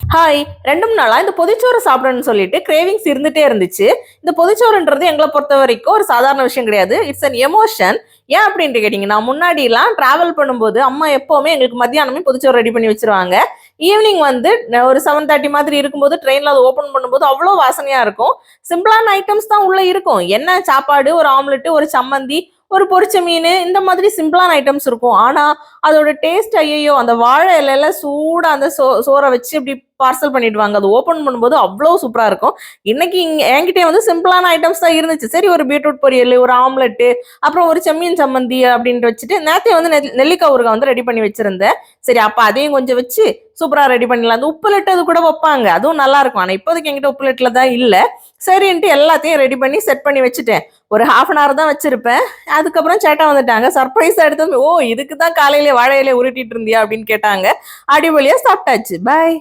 Hi. 2 நாளா இந்த பொதிச்சோறு சாப்பிடணும்னு சொல்லிட்டு கிரேவிங்ஸ் இருந்துட்டே இருந்துச்சு. இந்த பொதிச்சோறுன்றது எங்கள பொறுத்தவரைக்கும் ஒரு சாதாரண விஷயம் கிடையாது. It's an emotion. ஏன் அப்படின்ட்டு கேட்டீங்கன்னா, முன்னாடிலாம் டிராவல் பண்ணும்போது அம்மா எப்பவுமே எங்களுக்கு மத்தியானமே பொதிச்சோறு ரெடி பண்ணி வச்சுருவாங்க. ஈவினிங் வந்து ஒரு 7:30 மாதிரி இருக்கும்போது ட்ரெயின்ல அத ஓப்பன் பண்ணும்போது அவ்ளோ வாசனையா இருக்கும். சிம்பிளான ஐட்டம்ஸ் தான் உள்ள இருக்கும். என்ன சாப்பாடு, ஒரு ஆம்லெட், ஒரு சம்மந்தி, ஒரு பொரிச்ச மீனு இந்த மாதிரி சிம்பிளான ஐட்டம்ஸ் இருக்கும். ஆனா அதோட டேஸ்ட் ஐயையோ! அந்த வாழை இலையில சூடா அந்த சோற வச்சு இப்படி பார்சல் பண்ணிடுவாங்க. அது ஓப்பன் பண்ணும்போது அவ்ளோ சூப்பரா இருக்கும். இன்னைக்கு என்கிட்டயே வந்து சிம்பிளான ஐட்டம்ஸ் தான் இருந்துச்சு. சரி, ஒரு பீட்ரூட் பொரியல், ஒரு ஆம்லெட், அப்புறம் ஒரு செம்மீன் சம்மந்தி அப்படின்ட்டு வச்சுட்டு நேத்தே வந்து நெல்லிக்காய் ஊறுகாய் வந்து ரெடி பண்ணி வச்சிருந்தேன். சரி, அப்ப அதையும் கொஞ்சம் வச்சு சூப்பரா ரெடி பண்ணிடலாம். அந்த உப்பு லட்டு அது கூட வைப்பாங்க. அதுவும் நல்லா இருக்கும். ஆனா இப்போதைக்கு என்கிட்ட உப்பு லட்டுல தான் இல்ல. சரின்ட்டு எல்லாத்தையும் ரெடி பண்ணி செட் பண்ணி வச்சுட்டேன். ஒரு 1/2 அன் ஹவர் தான் வச்சிருப்பேன். அதுக்கப்புறம் சேட்டா வந்துட்டாங்க. சர்ப்ரைஸா எடுத்து வந்து, "ஓ! இதுக்கு தான் காலையில வாழை இலைய உருட்டிட்டு இருந்தியா?" அப்படின்னு கேட்டாங்க. அடிபொலியா சாப்பிட்டாச்சு. பாய்.